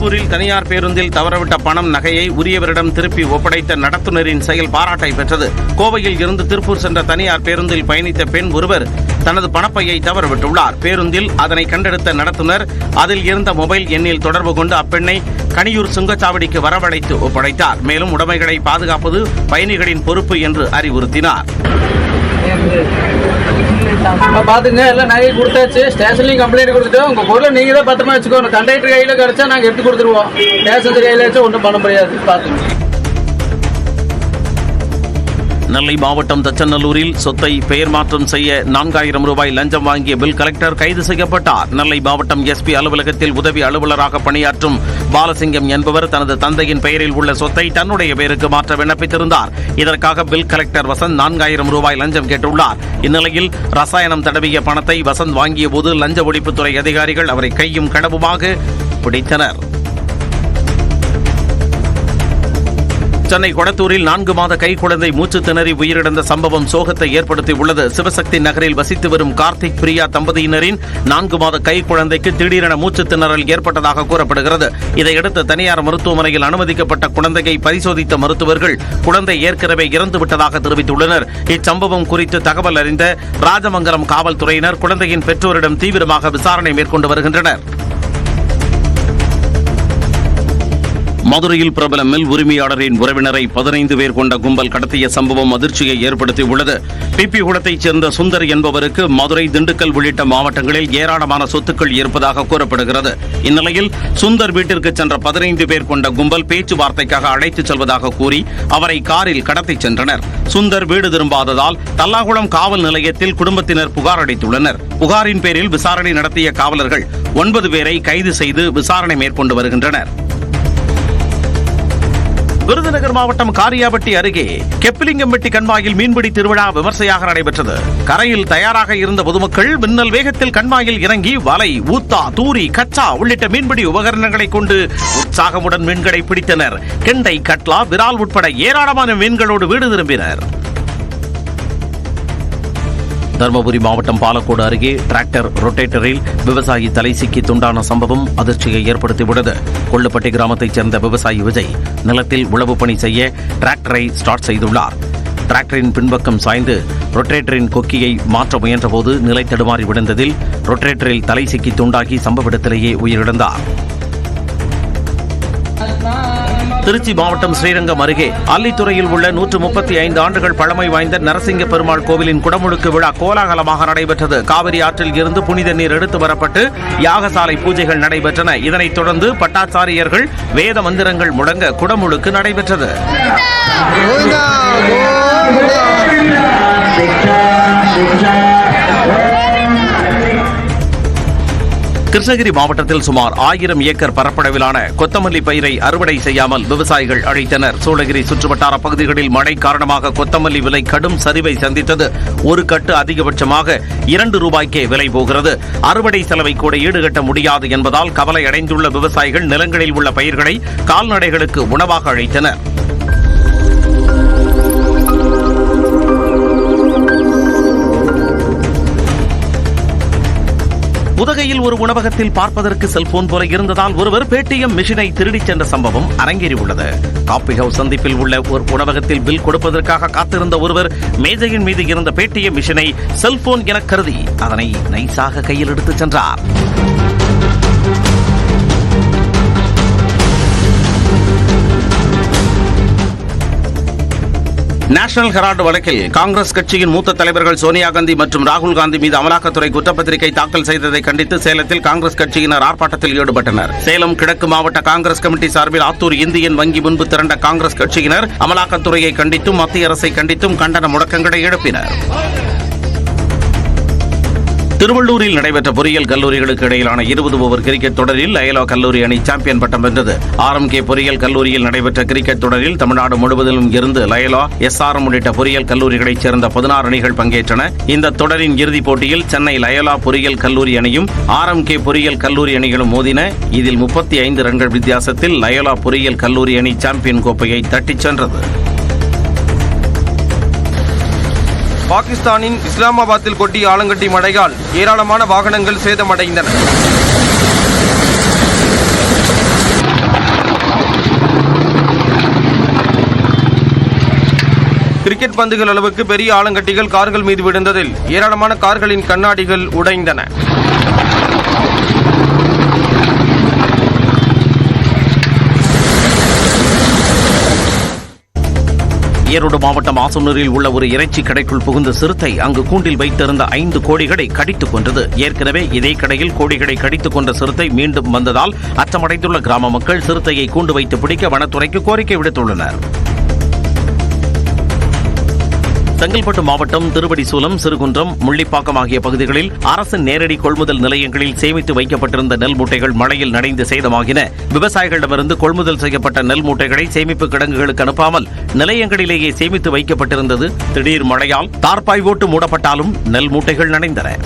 திருப்பூரில் தனியார் பேருந்தில் தவறவிட்ட பணம் நகையை உரியவரிடம் திருப்பி ஒப்படைத்த நடத்துனரின் செயல் பாராட்டை பெற்றது. கோவையில் இருந்து திருப்பூர் சென்ற தனியார் பேருந்தில் பயணித்த பெண் ஒருவர் தனது பணப்பையை தவறவிட்டுள்ளார். பேருந்தில் அதனை கண்டெடுத்த நடத்துனர் அதில் இருந்த மொபைல் எண்ணில் தொடர்பு கொண்டு அப்பெண்ணை கனியூர் சுங்கச்சாவடிக்கு வரவழைத்து ஒப்படைத்தார். மேலும் உடைமைகளை பாதுகாப்பது பயணிகளின் பொறுப்பு என்று அறிவுறுத்தினார். பாத்துங்க, எல்லாம் நகை கொடுத்தாச்சு. ஸ்டேஷன்லயும் கம்ப்ளைண்ட் கொடுத்துட்டோம். உங்க பொருளை நீங்க தான் பத்திரமா வச்சுக்கோங்க. கண்டக்டர் கையில கிடைச்சா நாங்க எடுத்து கொடுத்துருவோம். பேசஞ்சர் கையில வச்சா ஒன்றும் பண்ண முடியாது. பாத்துங்க. நெல்லை மாவட்டம் தச்சநல்லூரில் சொத்தை பெயர் மாற்றம் செய்ய 4000 ரூபாய் லஞ்சம் வாங்கிய பில் கலெக்டர் கைது செய்யப்பட்டார். நெல்லை மாவட்டம் எஸ்பி அலுவலகத்தில் உதவி அலுவலராக பணியாற்றும் பாலசிங்கம் என்பவர் தனது தந்தையின் பெயரில் உள்ள சொத்தை தன்னுடைய பெயருக்கு மாற்ற விண்ணப்பித்திருந்தார். இதற்காக பில் கலெக்டர் வசந்த் 4000 ரூபாய் லஞ்சம் கேட்டுள்ளார். இந்நிலையில் ரசாயனம் தடவிய பணத்தை வசந்த் வாங்கிய போது லஞ்ச ஒழிப்புத்துறை அதிகாரிகள் அவரை கையும் கடவுமாக பிடித்தனர். சென்னை கொடத்தூரில் 4 மாத கைக்குழந்தை மூச்சு திணறி உயிரிழந்த சம்பவம் சோகத்தை ஏற்படுத்தியுள்ளது. சிவசக்தி நகரில் வசித்து வரும் கார்த்திக் பிரியா தம்பதியினரின் 4 மாத கைக்குழந்தைக்கு திடீரென மூச்சு திணறல் ஏற்பட்டதாக கூறப்படுகிறது. இதையடுத்து தனியார் மருத்துவமனையில் அனுமதிக்கப்பட்ட குழந்தையை பரிசோதித்த மருத்துவர்கள் குழந்தை ஏற்கனவே இறந்துவிட்டதாக தெரிவித்துள்ளனர். இச்சம்பவம் குறித்து தகவல் அறிந்த ராஜமங்கலம் காவல்துறையினர் குழந்தையின் பெற்றோரிடம் தீவிரமாக விசாரணை மேற்கொண்டு வருகின்றனர். மதுரையில் பிரபல மில் உரிமையாளரின் உறவினரை 15 பேர் கொண்ட கும்பல் கடத்திய சம்பவம் அதிர்ச்சியை ஏற்படுத்தியுள்ளது. பிபிகுளத்தைச் சேர்ந்த சுந்தர் என்பவருக்கு மதுரை, திண்டுக்கல் உள்ளிட்ட மாவட்டங்களில் ஏராளமான சொத்துக்கள் இருப்பதாக கூறப்படுகிறது. இந்நிலையில் சுந்தர் வீட்டிற்கு சென்ற 15 பேர் கொண்ட கும்பல் பேச்சுவார்த்தைக்காக அழைத்துச் செல்வதாக கூறி அவரை காரில் கடத்திச் சென்றனர். சுந்தர் வீடு திரும்பாததால் தல்லாகுளம் காவல் நிலையத்தில் குடும்பத்தினர் புகார் அளித்துள்ளனர். புகாரின் பேரில் விசாரணை நடத்திய காவலர்கள் 9 பேரை கைது செய்து விசாரணை மேற்கொண்டு வருகின்றனர். விருதுநகர் மாவட்டம் காரியாபட்டி அருகே கெப்பிலிங்கம்பட்டி கண்மாயில் மீன்பிடி திருவிழா விமர்சையாக நடைபெற்றது. கரையில் தயாராக இருந்த பொதுமக்கள் மின்னல் வேகத்தில் கண்மாயில் இறங்கி வலை, ஊத்தா, தூரி, கச்சா உள்ளிட்ட மீன்பிடி உபகரணங்களை கொண்டு உற்சாகமுடன் மீன்களை பிடித்தனர். கெண்டை, கட்லா, விரால் உட்பட ஏராளமான மீன்களோடு வீடு திரும்பினர். தருமபுரி மாவட்டம் பாலக்கோடு அருகே டிராக்டர் ரொட்டேட்டரில் விவசாயி தலை சிக்கி துண்டான சம்பவம் அதிர்ச்சியை ஏற்படுத்தியுள்ளது. கொள்ளுப்பட்டி கிராமத்தைச் சேர்ந்த விவசாயி விஜய் நிலத்தில் உழவு பணி செய்ய டிராக்டரை ஸ்டார்ட் செய்துள்ளார். டிராக்டரின் பின்பக்கம் சாய்ந்து ரொட்டேட்டரின் கொக்கியை மாற்ற முயன்றபோது நிலை தடுமாறி விழுந்ததில் ரொட்டேட்டரில் தலை சிக்கி துண்டாகி சம்பவ இடத்திலேயே உயிரிழந்தார். திருச்சி மாவட்டம் ஸ்ரீரங்கம் அருகே அல்லித்துறையில் உள்ள 135 ஆண்டுகள் பழமை வாய்ந்த நரசிங்க பெருமாள் கோவிலின் குடமுழுக்கு விழா கோலாகலமாக நடைபெற்றது. காவிரி ஆற்றில் இருந்து புனித நீர் எடுத்து வரப்பட்டு யாகசாலை பூஜைகள் நடைபெற்றன. இதனைத் தொடர்ந்து பட்டாச்சாரியர்கள் வேத மந்திரங்கள் முழங்க குடமுழுக்கு நடைபெற்றது. கிருஷ்ணகிரி மாவட்டத்தில் சுமார் 1000 ஏக்கர் பரப்பளவிலான கொத்தமல்லி பயிரை அறுவடை செய்யாமல் விவசாயிகள் அழித்தனர். சூளகிரி சுற்றுவட்டார பகுதிகளில் மழை காரணமாக கொத்தமல்லி விலை கடும் சரிவை சந்தித்தது. ஒரு கட்டு அதிகபட்சமாக 2 ரூபாய்க்கே விலை போகிறது. அறுவடை செலவை கூட ஈடுகட்ட முடியாது என்பதால் கவலை அடைந்துள்ள விவசாயிகள் நிலங்களில் உள்ள பயிர்களை கால்நடைகளுக்கு உணவாக அழித்தனர். உதகையில் ஒரு உணவகத்தில் பார்ப்பதற்கு செல்போன் போல இருந்ததால் ஒருவர் பேடிஎம் மிஷினை திருடிச் சென்ற சம்பவம் அரங்கேறியுள்ளது. காபி ஹவுஸ் சந்திப்பில் உள்ள ஒரு உணவகத்தில் பில் கொடுப்பதற்காக காத்திருந்த ஒருவர் மேஜையின் மீது இருந்த பேடிஎம் மிஷினை செல்போன் என கருதி அதனை நைசாக கையில் எடுத்துச் சென்றார். நேஷனல் ஹெரால்டு வழக்கில் காங்கிரஸ் கட்சியின் மூத்த தலைவர்கள் சோனியா காந்தி மற்றும் ராகுல் காந்தி மீது அமலாக்கத்துறை குற்றப்பத்திரிகை தாக்கல் செய்ததை கண்டித்து சேலத்தில் காங்கிரஸ் கட்சியினர் ஆர்ப்பாட்டத்தில் ஈடுபட்டனர். சேலம் கிழக்கு மாவட்ட காங்கிரஸ் கமிட்டி சார்பில் ஆத்தூர் இந்தியன் வங்கி முன்பு திரண்ட காங்கிரஸ் கட்சியினர் அமலாக்கத்துறையை கண்டித்தும் மத்திய அரசை கண்டித்தும் கண்டன முழக்கங்களை எழுப்பினர். திருவள்ளூரில் நடைபெற்ற பொறியியல் கல்லூரிகளுக்கு இடையிலான 20 ஓவர் கிரிக்கெட் தொடரில் லயலா கல்லூரி அணி சாம்பியன் பட்டம் வென்றது. ஆர்எம்கே பொறியியல் கல்லூரியில் நடைபெற்ற கிரிக்கெட் தொடரில் தமிழ்நாடு முழுவதிலும் இருந்து லயலா, எஸ்ஆர்எம் உள்ளிட்ட பொறியியல் கல்லூரிகளைச் சேர்ந்த 16 அணிகள் பங்கேற்றன. இந்த தொடரின் இறுதிப் போட்டியில் சென்னை லயலா பொறியியல் கல்லூரி அணியும் ஆர்எம்கே பொறியியல் கல்லூரி அணிகளும் மோதின. இதில் 35 ரன்கள் வித்தியாசத்தில் லயலா பொறியியல் கல்லூரி அணி சாம்பியன் கோப்பையை தட்டிச் சென்றது. பாகிஸ்தானின் இஸ்லாமாபாத்தில் கொட்டிய ஆலங்கட்டி மழையால் ஏராளமான வாகனங்கள் சேதமடைந்தன. கிரிக்கெட் பந்துகள் அளவுக்கு பெரிய ஆலங்கட்டிகள் கார்கள் மீது விழுந்ததில் ஏராளமான கார்களின் கண்ணாடிகள் உடைந்தன. ஈரோடு மாவட்டம் ஆசனூரில் உள்ள ஒரு இறைச்சி கடைக்குள் புகுந்த சிறுத்தை அங்கு கூண்டில் வைத்திருந்த 5 கோழிகளை கடித்துக் கொண்டது. ஏற்கனவே இதே கடையில் கோழிகளை கடித்துக் கொண்ட சிறுத்தை மீண்டும் வந்ததால் அச்சமடைந்துள்ள கிராம மக்கள் சிறுத்தையை கூண்டு வைத்து பிடிக்க வனத்துறைக்கு கோரிக்கை விடுத்துள்ளனர். செங்கல்பட்டு மாவட்டம் திருவடிசூலம், சிறுகுன்றம், முள்ளிப்பாக்கம் ஆகிய பகுதிகளில் அரசு நேரடி கொள்முதல் நிலையங்களில் சேமித்து வைக்கப்பட்டிருந்த நெல் மூட்டைகள் மழையில் நனைந்து சேதமாகின. விவசாயிகளிடமிருந்து கொள்முதல் செய்யப்பட்ட நெல் மூட்டைகளை சேமிப்பு கிடங்குகளுக்கு அனுப்பாமல் நிலையங்களிலேயே சேமித்து வைக்கப்பட்டிருந்தது. திடீர் மழையால் தார்பாய் ஓட்டு மூடப்பட்டாலும் நெல் மூட்டைகள் நனைந்தன.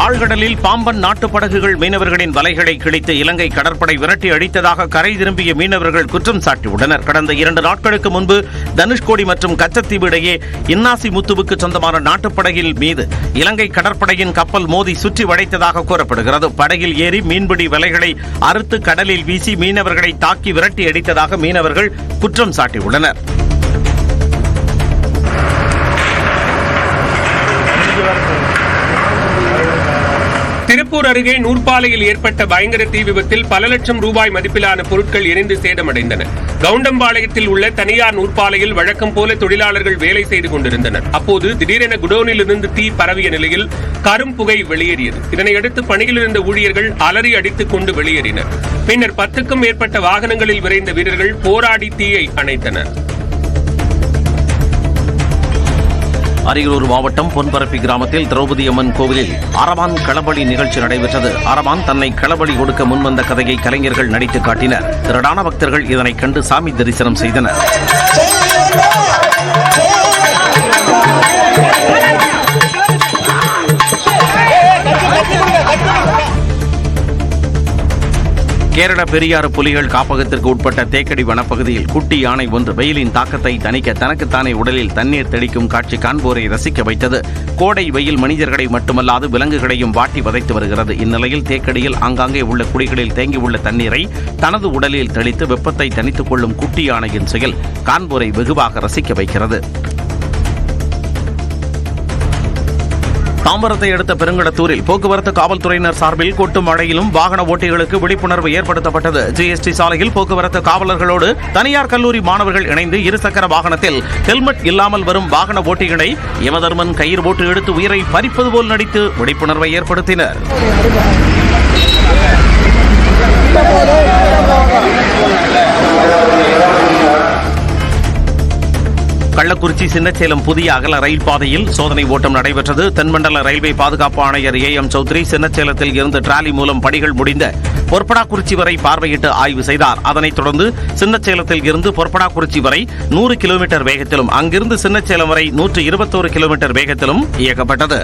ஆழ்கடலில் பாம்பன் நாட்டுப் படகுகள் மீனவர்களின் வலைகளை கிழித்து இலங்கை கடற்படை விரட்டி அடித்ததாக கரை திரும்பிய மீனவர்கள் குற்றம் சாட்டியுள்ளனர். கடந்த 2 நாட்களுக்கு முன்பு தனுஷ்கோடி மற்றும் கச்சத்தீவு இடையே இன்னாசி முத்துவுக்கு சொந்தமான நாட்டுப்படகில் மீது இலங்கை கடற்படையின் கப்பல் மோதி சுற்றி வளைத்ததாக கூறப்படுகிறது. படகில் ஏறி மீன்பிடி வலைகளை அறுத்து கடலில் வீசி மீனவர்களை தாக்கி விரட்டி அடித்ததாக மீனவர்கள் குற்றம் சாட்டியுள்ளனர். திருப்பூர் அருகே நூற்பாலையில் ஏற்பட்ட பயங்கர தீ விபத்தில் பல லட்சம் ரூபாய் மதிப்பிலான பொருட்கள் எரிந்து சேதமடைந்தன. கவுண்டம்பாளையத்தில் உள்ள தனியார் நூற்பாலையில் வழக்கம் போல தொழிலாளர்கள் வேலை செய்து கொண்டிருந்தனர். அப்போது திடீரென குடோனில் இருந்து தீ பரவிய நிலையில் கரும் புகை வெளியேறியது. இதனையடுத்து பணியில் இருந்த ஊழியர்கள் அலறி அடித்துக் கொண்டு வெளியேறினர். பின்னர் 10க்கும் மேற்பட்ட வாகனங்களில் விரைந்த வீரர்கள் போராடி தீயை அணைத்தனர். அரியலூர் மாவட்டம் பொன்பரப்பி கிராமத்தில் திரௌபதி அம்மன் கோவிலில் அரவான் களபலி நிகழ்ச்சி நடைபெற்றது. அரவான் தன்னை களபலி கொடுக்க முன்வந்த கதையை கலைஞர்கள் நடித்து காட்டினர். திரளான பக்தர்கள் இதனை கண்டு சாமி தரிசனம் செய்தனர். கேரள பெரியாறு புலிகள் காப்பகத்திற்கு உட்பட்ட தேக்கடி வனப்பகுதியில் குட்டி யானை ஒன்று வெயிலின் தாக்கத்தை தணிக்க தனக்குத்தானே உடலில் தண்ணீர் தெளிக்கும் காட்சி காண்போரை ரசிக்க வைத்தது. கோடை வெயில் மனிதர்களை மட்டுமல்லாது விலங்குகளையும் வாட்டி வதைத்து வருகிறது. இந்நிலையில் தேக்கடியில் ஆங்காங்கே உள்ள குழிகளில் தேங்கியுள்ள தண்ணீரை தனது உடலில் தெளித்து வெப்பத்தை தணித்துக் கொள்ளும் குட்டி யானையின் செயல் காண்போரை வெகுவாக ரசிக்க வைக்கிறது. தாம்பரத்தை அடுத்த பெருங்கடத்தூரில் போக்குவரத்து காவல்துறையினர் சார்பில் கொட்டும் மழையிலும் வாகன ஓட்டிகளுக்கு விழிப்புணர்வு ஏற்படுத்தப்பட்டது. ஜிஎஸ்டி சாலையில் போக்குவரத்து காவலர்களோடு தனியார் கல்லூரி மாணவர்கள் இணைந்து இருசக்கர வாகனத்தில் ஹெல்மெட் இல்லாமல் வரும் வாகன ஓட்டிகளை யமதர்மன் கயிறு போட்டு எடுத்து உயிரை பறிப்பது போல் நடித்து விழிப்புணர்வை ஏற்படுத்தினர். கள்ளக்குறிச்சி சின்னச்சேலம் புதிய அகல ரயில் பாதையில் சோதனை ஓட்டம் நடைபெற்றது. தென்மண்டல ரயில்வே பாதுகாப்பு ஆணையர் AM சௌத்ரி சின்னச்சேலத்தில் இருந்து டிராலி மூலம் பணிகள் முடிந்த பொற்படாக்குறிச்சி வரை பார்வையிட்டு ஆய்வு செய்தார். அதனைத் தொடர்ந்து சின்னச்சேலத்தில் இருந்து பொற்படாக்குறிச்சி வரை 100 கிலோமீட்டர் வேகத்திலும் அங்கிருந்து சின்னச்சேலம் வரை 121 கிலோமீட்டர் வேகத்திலும் இயக்கப்பட்டது.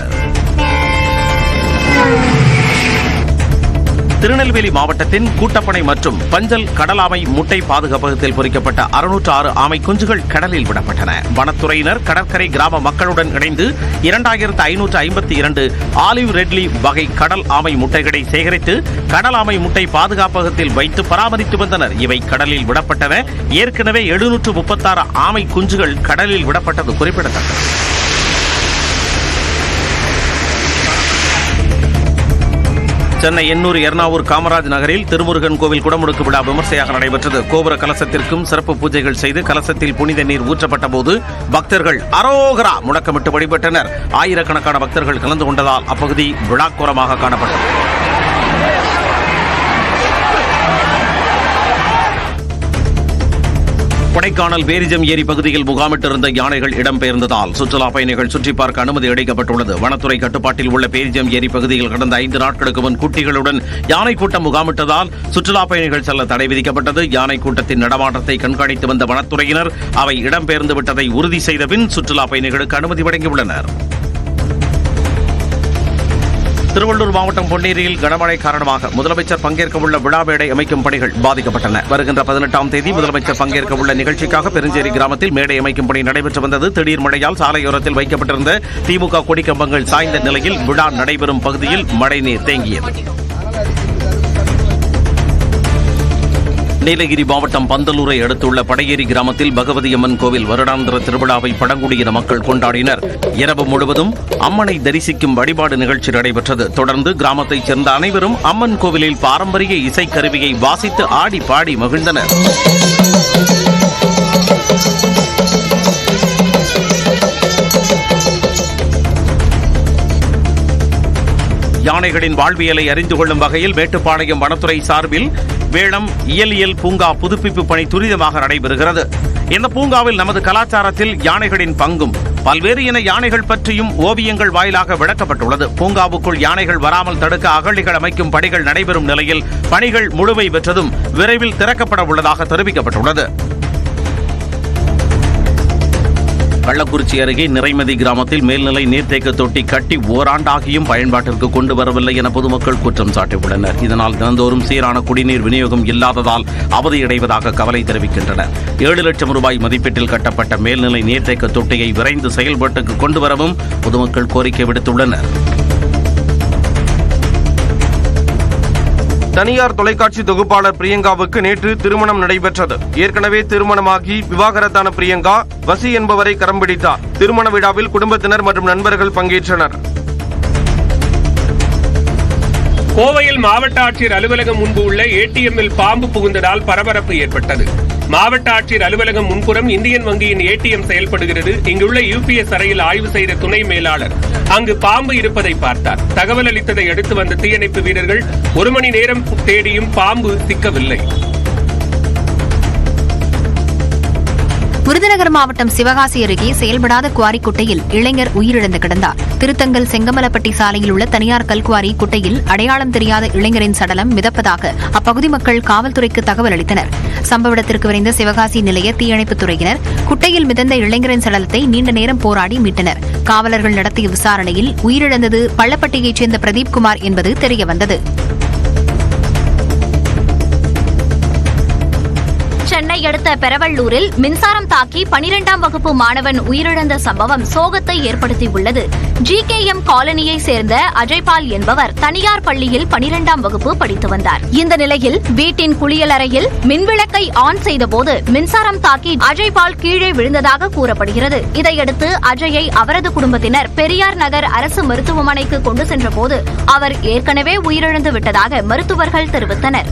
திருநெல்வேலி மாவட்டத்தின் கூட்டப்பனை மற்றும் பஞ்சல் கடலாமை முட்டை பாதுகாப்பகத்தில் பொறிக்கப்பட்ட 606 ஆமை குஞ்சுகள் கடலில் விடப்பட்டன. வனத்துறையினர் கடற்கரை கிராம மக்களுடன் இணைந்து 2552 ஆலிவ் ரெட்லி வகை கடல் ஆமை முட்டைகளை சேகரித்து கடல் ஆமை முட்டை பாதுகாப்பகத்தில் வைத்து பராமரித்து வந்தனர். இவை கடலில் விடப்பட்டன. ஏற்கனவே 736 ஆமை குஞ்சுகள் கடலில் விடப்பட்டது குறிப்பிடத்தக்கது. சென்னை எண்ணூர் எர்ணாவூர் காமராஜ் நகரில் திருமுருகன் கோவில் குடமுழுக்கு விழா விமர்சையாக நடைபெற்றது. கோபுர கலசத்திற்கும் சிறப்பு பூஜைகள் செய்து கலசத்தில் புனித நீர் ஊற்றப்பட்ட போது பக்தர்கள் அரோகரா முழக்கமிட்டு வழிபட்டனர். ஆயிரக்கணக்கான பக்தர்கள் கலந்து கொண்டதால் அப்பகுதி விழாக்கோரமாக காணப்பட்டது. கொடைக்கானல் பேரிஜம் ஏரி பகுதியில் முகாமிட்டிருந்த யானைகள் இடம்பெயர்ந்ததால் சுற்றுலா பயணிகள் சுற்றி பார்க்க அனுமதி அளிக்கப்பட்டுள்ளது. வனத்துறை கட்டுப்பாட்டில் உள்ள பேரிஜம் ஏரி பகுதியில் கடந்த 5 நாட்களுக்கு முன் குட்டிகளுடன் யானை கூட்டம் முகாமிட்டதால் சுற்றுலா பயணிகள் செல்ல தடை விதிக்கப்பட்டது. யானை கூட்டத்தின் நடமாட்டத்தை கண்காணித்து வந்த வனத்துறையினர் அவை இடம்பெயர்ந்து விட்டதை உறுதி செய்த பின் சுற்றுலா பயணிகளுக்கு அனுமதி வழங்கியுள்ளனர். திருவள்ளூர் மாவட்டம் பொன்னேரியில் கனமழை காரணமாக முதலமைச்சர் பங்கேற்க உள்ள விழா மேடை அமைக்கும் பணிகள் பாதிக்கப்பட்டன. வருகின்ற 18ஆம் தேதி முதலமைச்சர் பங்கேற்க உள்ள நிகழ்ச்சிக்காக பெருஞ்சேரி கிராமத்தில் மேடை அமைக்கும் பணி நடைபெற்று வந்தது. திடீர் மழையால் சாலையோரத்தில் வைக்கப்பட்டிருந்த திமுக கொடிக்கம்பங்கள் சாய்ந்த நிலையில் விழா நடைபெறும் பகுதியில் மழைநீர் தேங்கியது. நீலகிரி மாவட்டம் பந்தலூரை அடுத்துள்ள படையேரி கிராமத்தில் பகவதி அம்மன் கோவில் வருடாந்திர திருவிழாவை பழங்குடியின மக்கள் கொண்டாடினர். இரவு முழுவதும் அம்மனை தரிசிக்கும் வழிபாடு நிகழ்ச்சி நடைபெற்றது. தொடர்ந்து கிராமத்தைச் சேர்ந்த அனைவரும் அம்மன் கோவிலில் பாரம்பரிய இசைக்கருவியை வாசித்து ஆடி பாடி மகிழ்ந்தனர். யானைகளின் வாழ்வியலை அறிந்து கொள்ளும் வகையில் மேட்டுப்பாளையம் வனத்துறை சார்பில் வேளம் இயலியல் பூங்கா புதுப்பிப்பு பணி துரிதமாக நடைபெறுகிறது. இந்த பூங்காவில் நமது கலாச்சாரத்தில் யானைகளின் பங்கும் பல்வேறு இன யானைகள் பற்றியும் ஓவியங்கள் வாயிலாக விளக்கப்பட்டுள்ளது. பூங்காவுக்குள் யானைகள் வராமல் தடுக்க அகழிகள் அமைக்கும் பணிகள் நடைபெறும் நிலையில் பணிகள் முழுமை பெற்றதும் விரைவில் திறக்கப்பட உள்ளதாக தெரிவிக்கப்பட்டுள்ளது. கள்ளக்குறிச்சி அருகே நிறைமதி கிராமத்தில் மேல்நிலை நீர்த்தேக்க தொட்டி கட்டி ஓராண்டாகியும் பயன்பாட்டிற்கு கொண்டு வரவில்லை என பொதுமக்கள் குற்றம் சாட்டியுள்ளனர். இதனால் தினந்தோறும் சீரான குடிநீர் விநியோகம் இல்லாததால் அவதியடைவதாக கவலை தெரிவிக்கின்றனர். 7 லட்சம் ரூபாய் மதிப்பீட்டில் கட்டப்பட்ட மேல்நிலை நீர்த்தேக்க தொட்டியை விரைந்து செயல்பாட்டுக்கு கொண்டு வரவும் பொதுமக்கள் கோரிக்கை விடுத்துள்ளனர். தனியார் தொலைக்காட்சி தொகுப்பாளர் பிரியங்காவுக்கு நேற்று திருமணம் நடைபெற்றது. ஏற்கனவே திருமணமாகி விவாகரத்தான பிரியங்கா வசி என்பவரை கரம் பிடித்தார். திருமண விழாவில் குடும்பத்தினர் மற்றும் நண்பர்கள் பங்கேற்றனர். கோவையில் மாவட்ட ஆட்சியர் அலுவலகம் முன்பு உள்ள ஏடிஎம்மில் பாம்பு புகுந்ததால் பரபரப்பு ஏற்பட்டது. மாவட்ட ஆட்சியர் அலுவலகம் முன்புறம் இந்தியன் வங்கியின் ஏடிஎம் செயல்படுகிறது. இங்குள்ள யுபிஎஸ் அறையில் ஆய்வு செய்த துணை மேலாளர் அங்கு பாம்பு இருப்பதை பார்த்தார். தகவல் அளித்ததை அடுத்து வந்த தீயணைப்பு வீரர்கள் 1 மணி நேரம் தேடியும் பாம்பு சிக்கவில்லை. விருதுநகர் மாவட்டம் சிவகாசி அருகே செயல்படாத குவாரி குட்டையில் இளைஞர் உயிரிழந்து கிடந்தார். திருத்தங்கல் செங்கமலப்பட்டி சாலையில் உள்ள தனியார் கல்குவாரி குட்டையில் அடையாளம் தெரியாத இளைஞரின் சடலம் மிதப்பதாக அப்பகுதி மக்கள் காவல்துறைக்கு தகவல் அளித்தனர். சம்பவ இடத்திற்கு விரைந்த சிவகாசி நிலைய தீயணைப்புத் துறையினர் குட்டையில் மிதந்த இளைஞரின் சடலத்தை நீண்ட நேரம் போராடி மீட்டனர். காவலர்கள் நடத்திய விசாரணையில் உயிரிழந்தது பள்ளப்பட்டியைச் சேர்ந்த பிரதீப் குமார் என்பது தெரியவந்தது. சென்னை அடுத்த பெரவள்ளூரில் மின்சாரம் தாக்கி 12ஆம் வகுப்பு மாணவன் உயிரிழந்த சம்பவம் சோகத்தை ஏற்படுத்தியுள்ளது. GKM காலனியை சேர்ந்த அஜய்பால் என்பவர் தனியார் பள்ளியில் 12ஆம் வகுப்பு படித்து வந்தார். இந்த நிலையில் வீட்டின் குளியலறையில் மின்விளக்கை ஆன் செய்தபோது மின்சாரம் தாக்கி அஜய்பால் கீழே விழுந்ததாக கூறப்படுகிறது. இதையடுத்து அஜயை அவரது குடும்பத்தினர் பெரியார் நகர் அரசு மருத்துவமனைக்கு கொண்டு சென்றபோது அவர் ஏற்கனவே உயிரிழந்து விட்டதாக மருத்துவர்கள் தெரிவித்தனர்.